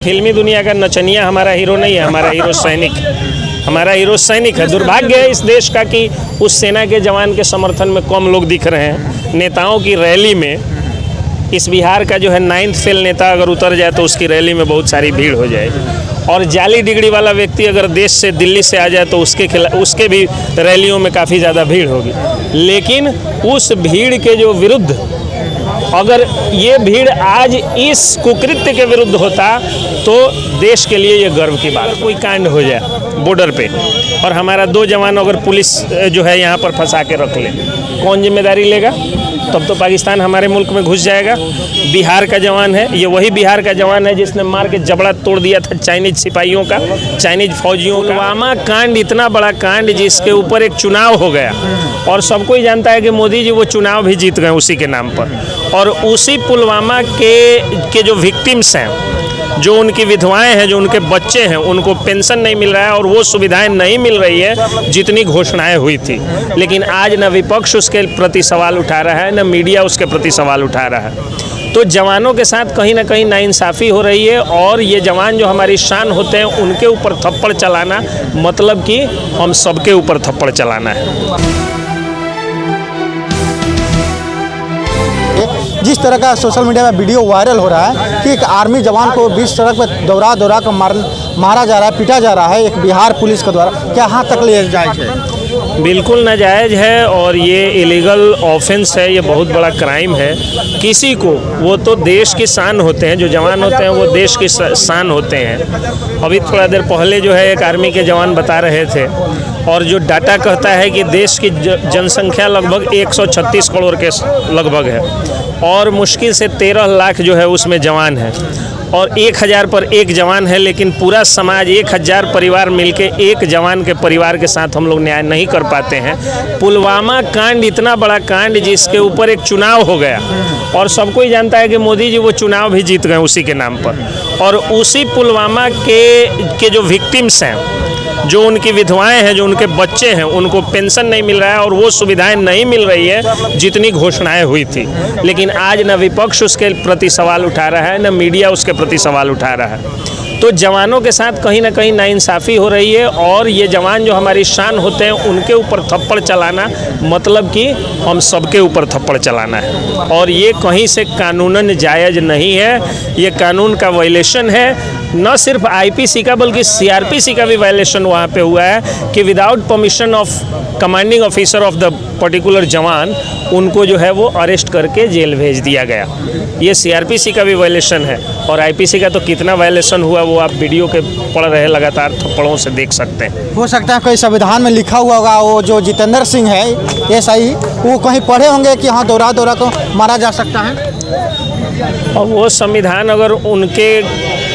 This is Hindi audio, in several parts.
फिल्मी दुनिया का नचनिया हमारा हीरो नहीं है, हमारा हीरो सैनिक। हमारा हीरो सैनिक है। दुर्भाग्य है इस देश का कि उस सेना के जवान के समर्थन में कम लोग दिख रहे हैं। नेताओं की रैली में इस बिहार का जो है 9th फेल नेता अगर उतर जाए तो उसकी रैली में बहुत सारी भीड़ हो जाएगी। और जाली डिग्री वाला व्यक्ति अगर देश से दिल्ली से आ जाए तो उसके भी रैलियों में काफ़ी ज़्यादा भीड़ होगी। लेकिन उस भीड़ के जो विरुद्ध अगर ये भीड़ आज इस कुकृत्य के विरुद्ध होता तो देश के लिए ये गर्व की बात। कोई कांड हो जाए बॉर्डर पे और हमारा 2 जवान अगर पुलिस जो है यहाँ पर फंसा के रख ले, कौन जिम्मेदारी लेगा? तब तो पाकिस्तान हमारे मुल्क में घुस जाएगा। बिहार का जवान है, ये वही बिहार का जवान है जिसने मार के जबड़ा तोड़ दिया था चाइनीज सिपाहियों का, चाइनीज फौजियों का। पुलवामा कांड इतना बड़ा कांड जिसके ऊपर एक चुनाव हो गया और सबको ही जानता है कि मोदी जी वो चुनाव भी जीत गए उसी के नाम पर। और उसी पुलवामा के जो विक्टिम्स हैं, जो उनकी विधवाएं हैं, जो उनके बच्चे हैं, उनको पेंशन नहीं मिल रहा है और वो सुविधाएं नहीं मिल रही है जितनी घोषणाएं हुई थी। लेकिन आज न विपक्ष उसके प्रति सवाल उठा रहा है, न मीडिया उसके प्रति सवाल उठा रहा है। तो जवानों के साथ कहीं ना कहीं नाइंसाफ़ी हो रही है। और ये जवान जो हमारी शान होते हैं उनके ऊपर थप्पड़ चलाना मतलब कि हम सबके ऊपर थप्पड़ चलाना है। जिस तरह का सोशल मीडिया में वीडियो वायरल हो रहा है कि एक आर्मी जवान को बीच सड़क पर दौरा कर मारा जा रहा है, पीटा जा रहा है एक बिहार पुलिस के द्वारा, क्या यहाँ तक ले जायज़ है? बिल्कुल नाजायज़ है और ये इलीगल ऑफेंस है, ये बहुत बड़ा क्राइम है। किसी को, वो तो देश की शान होते हैं, जो जवान होते हैं वो देश की शान होते हैं। अभी थोड़ा देर पहले जो है एक आर्मी के जवान बता रहे थे और जो डाटा कहता है कि देश की जनसंख्या लगभग 136 करोड़ के लगभग है और मुश्किल से 13 लाख जो है उसमें जवान है और 1000 पर एक जवान है। लेकिन पूरा समाज 1000 परिवार मिलके एक जवान के परिवार के साथ हम लोग न्याय नहीं कर पाते हैं। पुलवामा कांड इतना बड़ा कांड जिसके ऊपर एक चुनाव हो गया और सबको ही जानता है कि मोदी जी वो चुनाव भी जीत गए उसी के नाम पर। और उसी पुलवामा के जो विक्टिम्स हैं, जो उनकी विधवाएं हैं, जो उनके बच्चे हैं, उनको पेंशन नहीं मिल रहा है और वो सुविधाएं नहीं मिल रही है जितनी घोषणाएं हुई थी। लेकिन आज न विपक्ष उसके प्रति सवाल उठा रहा है, न मीडिया उसके प्रति सवाल उठा रहा है। तो जवानों के साथ कहीं ना कहीं नाइंसाफ़ी हो रही है और ये जवान जो हमारी शान होते हैं उनके ऊपर थप्पड़ चलाना मतलब कि हम सबके ऊपर थप्पड़ चलाना है। और ये कहीं से कानूनन जायज़ नहीं है, ये कानून का वायलेशन है। न सिर्फ आईपीसी का बल्कि सीआरपीसी का भी वायलेशन वहाँ पे हुआ है कि without permission of commanding officer of the particular जवान उनको जो है वो अरेस्ट करके जेल भेज दिया गया। ये सीआरपीसी का भी वायलेशन है और आईपीसी का तो कितना वायलेशन हुआ वो आप वीडियो के पढ़ रहे लगातार थप्पड़ों से देख सकते हैं। हो सकता है कोई संविधान में लिखा हुआ होगा, वो जो जितेंद्र सिंह है एसआई, वो कहीं पढ़े होंगे कि हाँ दौरा को मारा जा सकता है। और वो संविधान अगर उनके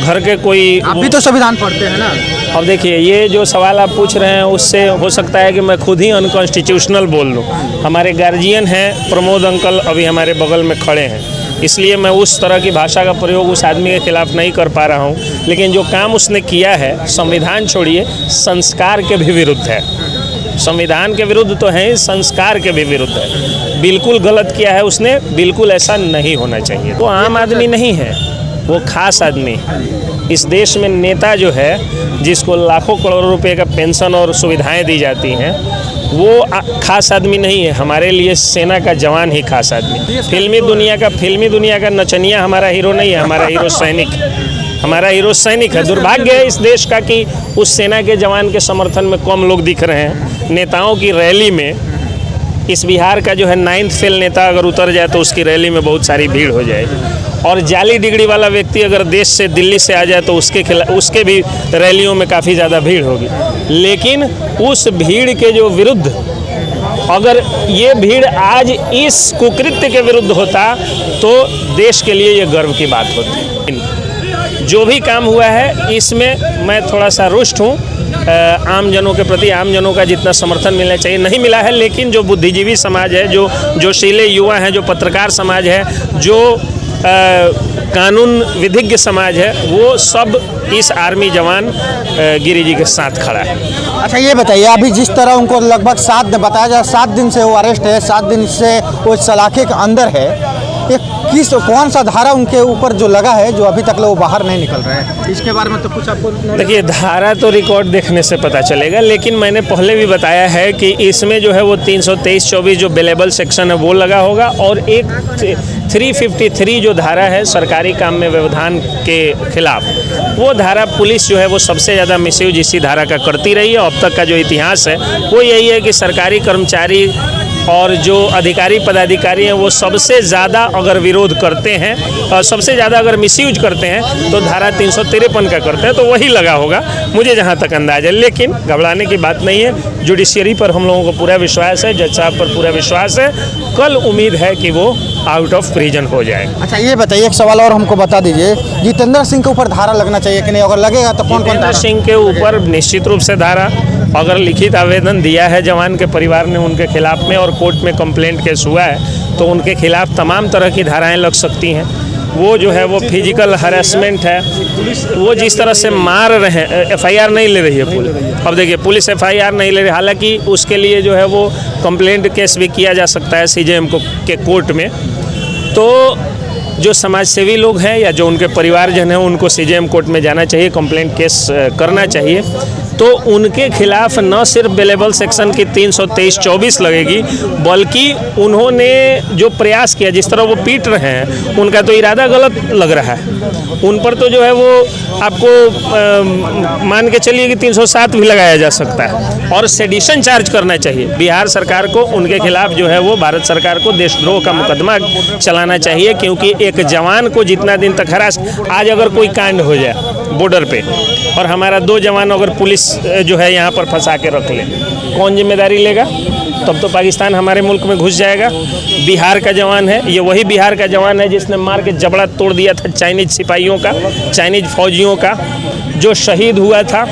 घर के कोई, आप भी तो संविधान पढ़ते हैं ना। अब देखिए ये जो सवाल आप पूछ रहे हैं उससे हो सकता है कि मैं खुद ही अनकॉन्स्टिट्यूशनल बोल दूँ। हमारे गार्जियन हैं प्रमोद अंकल, अभी हमारे बगल में खड़े हैं, इसलिए मैं उस तरह की भाषा का प्रयोग उस आदमी के खिलाफ नहीं कर पा रहा हूँ। लेकिन जो काम उसने किया है, संविधान छोड़िए, संस्कार के भी विरुद्ध है। संविधान के विरुद्ध तो है, संस्कार के भी विरुद्ध है। बिल्कुल गलत किया है उसने, बिल्कुल ऐसा नहीं होना चाहिए। वो आम आदमी नहीं है, वो खास आदमी। इस देश में नेता जो है जिसको लाखों करोड़ों रुपए का पेंशन और सुविधाएं दी जाती हैं, वो खास आदमी नहीं है। हमारे लिए सेना का जवान ही खास आदमी। फिल्मी दुनिया का नचनिया हमारा हीरो नहीं है, हमारा हीरो सैनिक। हमारा हीरो सैनिक है। दुर्भाग्य है इस देश का कि उस सेना के जवान के समर्थन में कम लोग दिख रहे हैं। नेताओं की रैली में इस बिहार का जो है 9th फेल नेता अगर उतर जाए तो उसकी रैली में बहुत सारी भीड़ हो जाएगी। और जाली डिग्री वाला व्यक्ति अगर देश से दिल्ली से आ जाए तो उसके भी रैलियों में काफ़ी ज़्यादा भीड़ होगी। लेकिन उस भीड़ के जो विरुद्ध अगर ये भीड़ आज इस कुकृत्य के विरुद्ध होता तो देश के लिए ये गर्व की बात होती। जो भी काम हुआ है इसमें मैं थोड़ा सा रुष्ट हूँ। आम जनों के प्रति, आम जनों का जितना समर्थन मिलना चाहिए नहीं मिला है। लेकिन जो बुद्धिजीवी समाज है, जो जोशीले युवा हैं, जो पत्रकार समाज है, जो कानून विधिज्ञ समाज है, वो सब इस आर्मी जवान गिरी जी के साथ खड़ा है। अच्छा ये बताइए, अभी जिस तरह उनको लगभग 7 दिन बताया जाए, 7 दिन से वो अरेस्ट है, 7 दिन से वो सलाखे के अंदर है, ये कौन सा धारा उनके ऊपर जो लगा है जो अभी तक वो बाहर नहीं निकल रहा है, इसके बारे में तो कुछ आपको? देखिए, धारा तो रिकॉर्ड देखने से पता चलेगा, लेकिन मैंने पहले भी बताया है कि इसमें जो है वो 323-24 जो बेलेबल सेक्शन है वो लगा होगा, और एक 353 जो धारा है सरकारी काम में व्यवधान के खिलाफ, वो धारा पुलिस जो है वो सबसे ज़्यादा मिसयूज इसी धारा का करती रही है। अब तक का जो इतिहास है वो यही है कि सरकारी कर्मचारी और जो अधिकारी पदाधिकारी हैं वो सबसे ज़्यादा अगर विरोध करते हैं और सबसे ज़्यादा अगर मिसयूज करते हैं तो धारा 353 का करते हैं, तो वही लगा होगा मुझे जहाँ तक अंदाज़ है। लेकिन घबराने की बात नहीं है, जुडिशियरी पर हम लोगों को पूरा विश्वास है, जज साहब पर पूरा विश्वास है। कल उम्मीद है कि वो आउट ऑफ प्रिजन हो जाएगा। अच्छा, ये बताइए, एक सवाल और हमको बता दीजिए, जितेंद्र सिंह के ऊपर धारा लगना चाहिए कि नहीं? अगर लगेगा तो कौन? जितेंद्र सिंह के ऊपर निश्चित रूप से धारा, अगर लिखित आवेदन दिया है जवान के परिवार ने उनके खिलाफ में और कोर्ट में कंप्लेंट केस हुआ है, तो उनके खिलाफ तमाम तरह की धाराएं लग सकती हैं। वो जो है वो फिजिकल हरासमेंट है, वो जिस तरह से मार रहे हैं, एफआईआर नहीं ले रही है पुलिस। अब देखिए, पुलिस एफआईआर नहीं ले रही, हालांकि उसके लिए जो है वो कंप्लेंट केस भी किया जा सकता है सीजेएम के कोर्ट में। तो जो समाजसेवी लोग हैं या जो उनके परिवारजन हैं उनको सीजेएम कोर्ट में जाना चाहिए, कंप्लेंट केस करना चाहिए। तो उनके खिलाफ न सिर्फ बेलेबल सेक्शन की 323-24 लगेगी, बल्कि उन्होंने जो प्रयास किया, जिस तरह वो पीट रहे हैं, उनका तो इरादा गलत लग रहा है। उन पर तो जो है वो आपको मान के चलिए कि 307 भी लगाया जा सकता है और सेडिशन चार्ज करना चाहिए। बिहार सरकार को उनके खिलाफ जो है वो भारत सरकार को देशद्रोह का मुकदमा चलाना चाहिए, क्योंकि एक जवान को जितना दिन तक हरास, आज अगर कोई कांड हो जाए बॉर्डर पे और हमारा 2 जवान अगर पुलिस जो है यहाँ पर फंसा के रख ले, कौन जिम्मेदारी लेगा? तब तो पाकिस्तान हमारे मुल्क में घुस जाएगा। बिहार का जवान है, ये वही बिहार का जवान है जिसने मार के जबड़ा तोड़ दिया था चाइनीज सिपाहियों का, चाइनीज फौजियों का, जो शहीद हुआ था,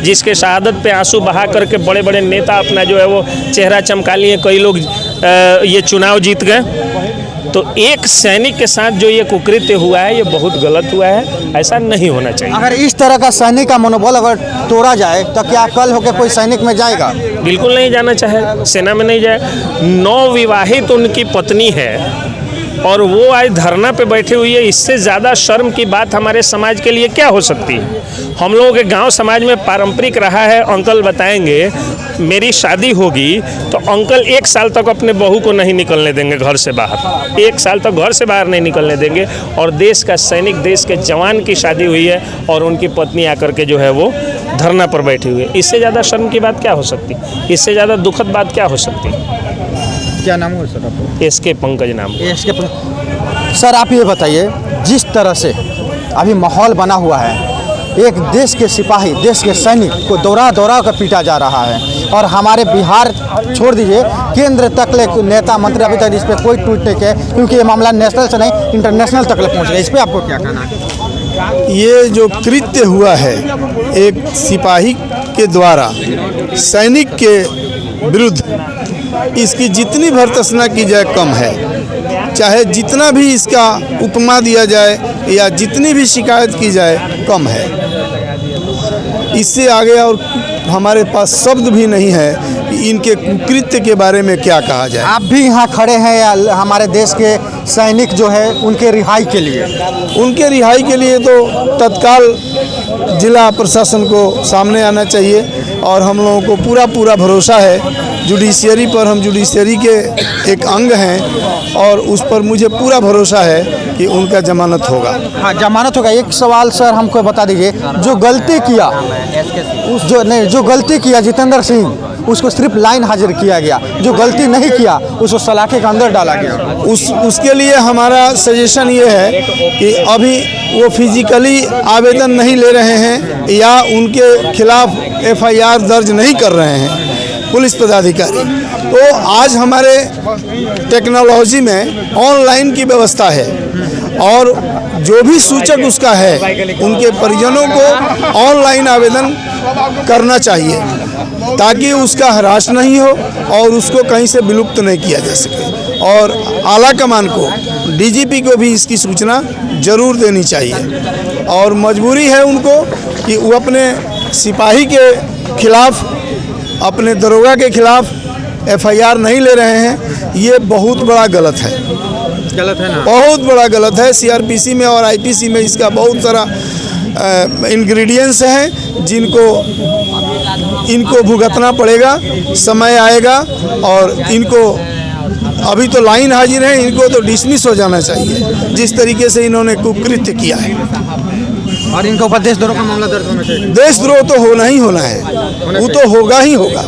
जिसके शहादत पे आंसू बहा करके बड़े बड़े नेता अपना जो है वो चेहरा चमका लिए, कई लोग ये चुनाव जीत गए। तो एक सैनिक के साथ जो ये कुकृत्य हुआ है ये बहुत गलत हुआ है, ऐसा नहीं होना चाहिए। अगर इस तरह का सैनिक का मनोबल अगर तोड़ा जाए तो क्या कल होकर कोई सैनिक में जाएगा? बिल्कुल नहीं जाना चाहे, सेना में नहीं जाए। नवविवाहित उनकी पत्नी है और वो आज धरना पे बैठी हुई है, इससे ज़्यादा शर्म की बात हमारे समाज के लिए क्या हो सकती है? हम लोगों के गांव समाज में पारंपरिक रहा है, अंकल बताएंगे, मेरी शादी होगी तो अंकल 1 साल तक अपने बहू को नहीं निकलने देंगे घर से बाहर, 1 साल तक घर से बाहर नहीं निकलने देंगे। और देश का सैनिक, देश के जवान की शादी हुई है और उनकी पत्नी आकर के जो है वो धरना पर बैठी हुई है, इससे ज़्यादा शर्म की बात क्या हो सकती? इससे ज़्यादा दुखद बात क्या हो सकती? क्या नाम है सर आपको? एसके पंकज नाम। सर, आप ये बताइए, जिस तरह से अभी माहौल बना हुआ है, एक देश के सिपाही, देश के सैनिक को दौरा दौरा कर पीटा जा रहा है, और हमारे बिहार छोड़ दीजिए, केंद्र तक ले नेता मंत्री अभी तक इस पर कोई ट्वीट नहीं किया, क्योंकि ये मामला नेशनल से नहीं इंटरनेशनल तक ले पहुँच गया। इस पर आपको क्या कहना है? ये जो कृत्य हुआ है एक सिपाही के द्वारा सैनिक के विरुद्ध, इसकी जितनी भर्त्सना की जाए कम है। चाहे जितना भी इसका उपमा दिया जाए या जितनी भी शिकायत की जाए कम है। इससे आगे और हमारे पास शब्द भी नहीं है कि इनके कुकृत्य के बारे में क्या कहा जाए। आप भी यहाँ खड़े हैं या हमारे देश के सैनिक जो है उनके रिहाई के लिए? उनके रिहाई के लिए तो तत्काल जिला प्रशासन को सामने आना चाहिए, और हम लोगों को पूरा भरोसा है जुडिशियरी पर। हम जुडिशियरी के एक अंग हैं और उस पर मुझे पूरा भरोसा है कि उनका जमानत होगा। हाँ, जमानत होगा। एक सवाल सर हमको बता दीजिए, जो गलती किया जो गलती किया जितेंद्र सिंह, उसको सिर्फ लाइन हाजिर किया गया, जो गलती नहीं किया उसको सलाखे के अंदर डाला गया। उसके लिए हमारा सजेशन ये है कि अभी वो फिजिकली आवेदन नहीं ले रहे हैं या उनके खिलाफ एफआईआर दर्ज नहीं कर रहे हैं पुलिस पदाधिकारी, तो आज हमारे टेक्नोलॉजी में ऑनलाइन की व्यवस्था है, और जो भी सूचक उसका है उनके परिजनों को ऑनलाइन आवेदन करना चाहिए, ताकि उसका हरास नहीं हो और उसको कहीं से विलुप्त नहीं किया जा सके। और आला कमान को, डीजीपी को भी इसकी सूचना जरूर देनी चाहिए, और मजबूरी है उनको कि वो अपने सिपाही के खिलाफ, अपने दरोगा के खिलाफ एफआईआर नहीं ले रहे हैं। ये बहुत बड़ा गलत है, गलत है ना? बहुत बड़ा गलत है। सीआरपीसी में और आईपीसी में इसका बहुत सारा इंग्रेडिएंट्स हैं इनको भुगतना पड़ेगा, समय आएगा। और इनको अभी तो लाइन हाजिर है, इनको तो डिसमिस हो जाना चाहिए जिस तरीके से इन्होंने कुकृत्य किया है। और इनके ऊपर देशद्रोह का मामला दर्ज होना चाहिए। देशद्रोह तो होना ही होना है, वो तो होगा ही होगा,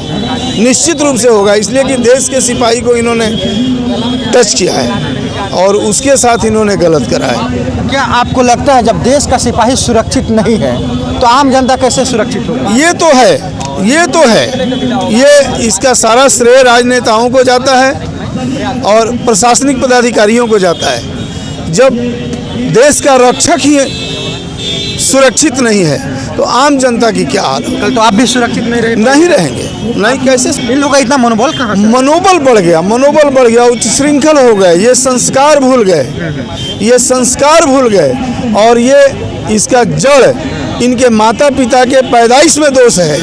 निश्चित रूप से होगा। इसलिए कि देश के सिपाही को इन्होंने टच किया है और उसके साथ इन्होंने गलत करा है। क्या आपको लगता है जब देश का सिपाही सुरक्षित नहीं है तो आम जनता कैसे सुरक्षित होगा? ये तो है, ये इसका सारा श्रेय राजनेताओं को जाता है और प्रशासनिक पदाधिकारियों को जाता है। जब देश का रक्षक ही सुरक्षित नहीं है तो आम जनता की क्या हाल होगी? कल तो आप भी सुरक्षित नहीं रहेंगे। नहीं कैसे? इन लोगों का इतना मनोबल कहाँ से? मनोबल बढ़ गया, उच्च श्रृंखल हो गए, ये संस्कार भूल गए। और ये इसका जड़ इनके माता पिता के पैदाइश में दोष है,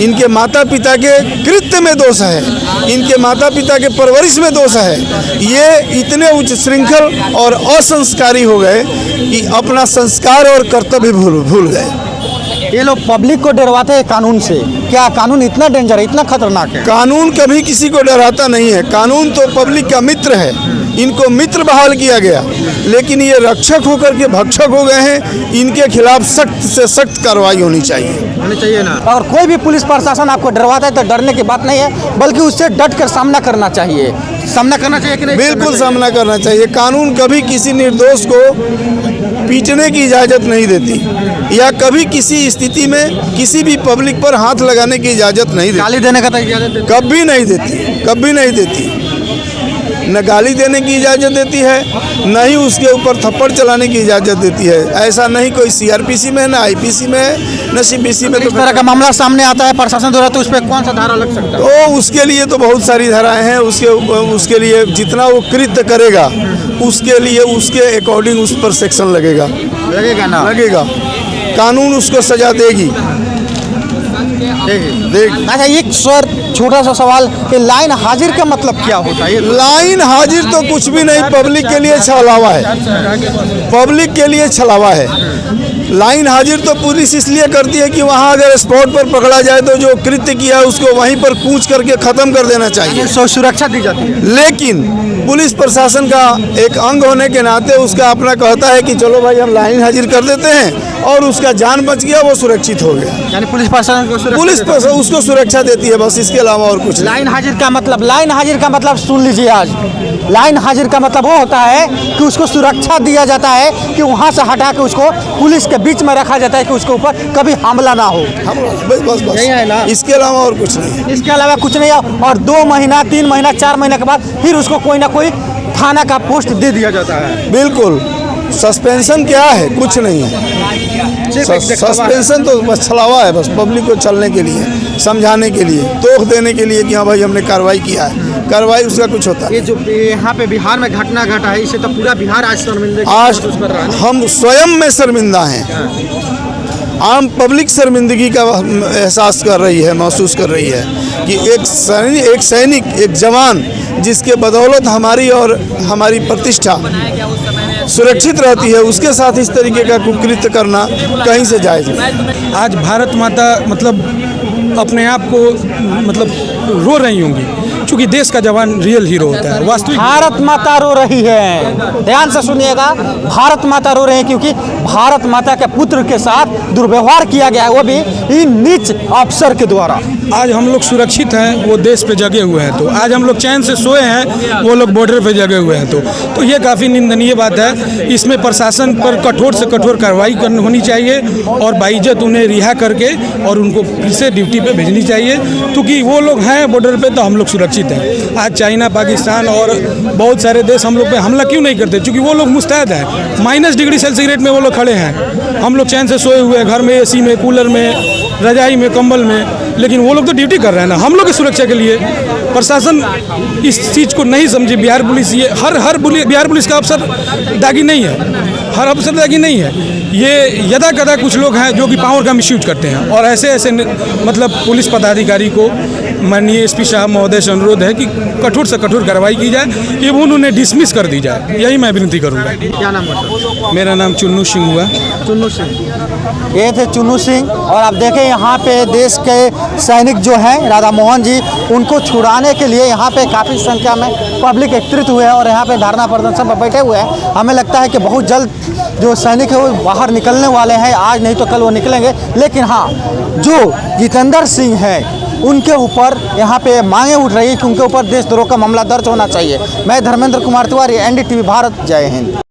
इनके माता पिता के कृत्य में दोष है, इनके माता पिता के परवरिश में दोष है। ये इतने उच्च श्रृंखल और असंस्कारी हो गए कि अपना संस्कार और कर्तव्य भूल गए। ये लोग पब्लिक को डरवाते हैं कानून से। क्या कानून इतना डेंजर है, इतना खतरनाक है? कानून कभी किसी को डराता नहीं है। कानून तो पब्लिक का मित्र है, इनको मित्र बहाल किया गया, लेकिन ये रक्षक होकर के भक्षक हो गए हैं। इनके खिलाफ सख्त से सख्त कार्रवाई होनी चाहिए ना। और कोई भी पुलिस प्रशासन आपको डरवाता है तो डरने की बात नहीं है, बल्कि उससे डट कर सामना करना चाहिए। सामना करना चाहिए कि नहीं? बिल्कुल सामना करना चाहिए। कानून कभी किसी निर्दोष को पीटने की इजाज़त नहीं देती या कभी किसी स्थिति में किसी भी पब्लिक पर हाथ लगाने की इजाज़त नहीं देती। गाली देने का तो इजाज़त कभी नहीं देती। न गाली देने की इजाज़त देती है, न ही उसके ऊपर थप्पड़ चलाने की इजाज़त देती है। ऐसा नहीं कोई सीआरपीसी में, न आईपीसी में, न सीपीसी में। तो इस तरह का मामला सामने आता है प्रशासन द्वारा तो उस पर कौन सा धारा लग सकता है? तो उसके लिए तो बहुत सारी धाराएं हैं। उसके लिए जितना वो कृत्य करेगा उसके लिए उसके अकॉर्डिंग उस पर सेक्शन लगेगा ना? लगेगा। कानून उसको सजा देगी। अच्छा, एक छोटा सा सवाल कि लाइन हाजिर का मतलब क्या होता है? लाइन हाजिर तो कुछ भी नहीं, पब्लिक के लिए छलावा है। पब्लिक के लिए छलावा है। लाइन हाजिर तो पुलिस इसलिए करती है कि वहाँ अगर स्पॉट पर पकड़ा जाए तो जो कृत्य किया है उसको वहीं पर कूच करके ख़त्म कर देना चाहिए, सुरक्षा दी जाती है। लेकिन पुलिस प्रशासन का एक अंग होने के नाते उसका अपना कहता है कि चलो भाई हम लाइन हाजिर कर देते हैं और उसका जान बच गया, वो सुरक्षित हो गया। यानी पुलिस प्रशासन को उसको सुरक्षा देती है, बस इसके अलावा और कुछ। लाइन हाजिर का मतलब सुन लीजिए। आज लाइन हाजिर का मतलब वो होता है कि उसको सुरक्षा दिया जाता है, कि वहाँ से हटा के उसको पुलिस के बीच में रखा जाता है कि उसके ऊपर कभी हमला ना हो। बस यही है ना? इसके अलावा और कुछ नहीं। इसके अलावा कुछ नहीं है। और 2 महीना 3 महीना 4 महीने के बाद फिर उसको कोई ना कोई थाना का पोस्ट दे दिया जाता है। बिल्कुल। सस्पेंशन क्या है? कुछ नहीं है। सस्पेंशन तो बस छलावा है, बस पब्लिक को चलने के लिए, समझाने के लिए, तोख देने के लिए कि हाँ भाई हमने कार्रवाई किया है। कार्रवाई उसका कुछ होता है। ये जो यहाँ पे बिहार में घटना घटा है, इससे तो पूरा बिहार आज शर्मिंदा आज हम स्वयं में शर्मिंदा हैं। आम पब्लिक शर्मिंदगी का एहसास कर रही है, महसूस कर रही है कि एक सैनिक, एक जवान जिसके बदौलत हमारी और हमारी प्रतिष्ठा सुरक्षित रहती है, उसके साथ इस तरीके का कुकृत्य करना कहीं से जायज़ नहीं। आज भारत माता अपने आप को रो रही होंगी, क्योंकि देश का जवान रियल हीरो होता है। वास्तविक भारत माता रो रही है, ध्यान से सुनिएगा। भारत माता रो रही है क्योंकि भारत माता के पुत्र के साथ दुर्व्यवहार किया गया है, वो भी इन नीच अफसर के द्वारा। आज हम लोग सुरक्षित हैं, वो देश पे जगे हुए हैं। तो आज हम लोग चैन से सोए हैं, वो लोग बॉर्डर पे जगे हुए हैं। तो ये काफ़ी निंदनीय बात है। इसमें प्रशासन पर कठोर से कठोर कार्रवाई होनी चाहिए और बाइज्जत उन्हें रिहा करके और उनको फिर से ड्यूटी पे भेजनी चाहिए, क्योंकि वो लोग हैं बॉर्डर पे तो हम लोग सुरक्षित हैं। आज चाइना, पाकिस्तान और बहुत सारे देश हम लोग पे हमला क्यों नहीं करते? क्योंकि वो लोग मुस्तैद हैं। -डिग्री में वो लोग खड़े हैं, हम लोग चैन से सोए हुए हैं घर में, एसी में, कूलर में, रजाई में, कंबल में, लेकिन वो लोग तो ड्यूटी कर रहे हैं ना हम लोग की सुरक्षा के लिए। प्रशासन इस चीज़ को नहीं समझे। बिहार पुलिस, ये हर बिहार पुलिस का अफसर दागी नहीं है। हर अफसर की नहीं है। ये यदा कदा कुछ लोग हैं जो कि पावर का मिसयूज करते हैं, और ऐसे ऐसे मतलब पुलिस पदाधिकारी को माननीय एसपी साहब महोदय से अनुरोध है कि कठोर से कठोर कार्रवाई की जाए, एवं उन्हें डिसमिस कर दी जाए। यही मैं विनती करूँगा। क्या नाम है? मेरा नाम चुन्नू सिंह हुआ। चुन्नू सिंह, ये थे चुन्नू सिंह। और आप देखें यहाँ पे देश के सैनिक जो हैं राधा मोहन जी, उनको छुड़ाने के लिए यहाँ पे काफ़ी संख्या में पब्लिक एकत्रित हुए हैं और यहाँ पे धरना प्रदर्शन पर बैठे हुए हैं। हमें लगता है कि बहुत जल्द जो सैनिक है वो बाहर निकलने वाले हैं, आज नहीं तो कल वो निकलेंगे। लेकिन हाँ, जो जितेंद्र सिंह हैं उनके ऊपर यहाँ पे मांगे उठ रही है कि उनके ऊपर देशद्रोह का मामला दर्ज होना चाहिए। मैं धर्मेंद्र कुमार तिवारी, NDTV भारत, जय हिंद।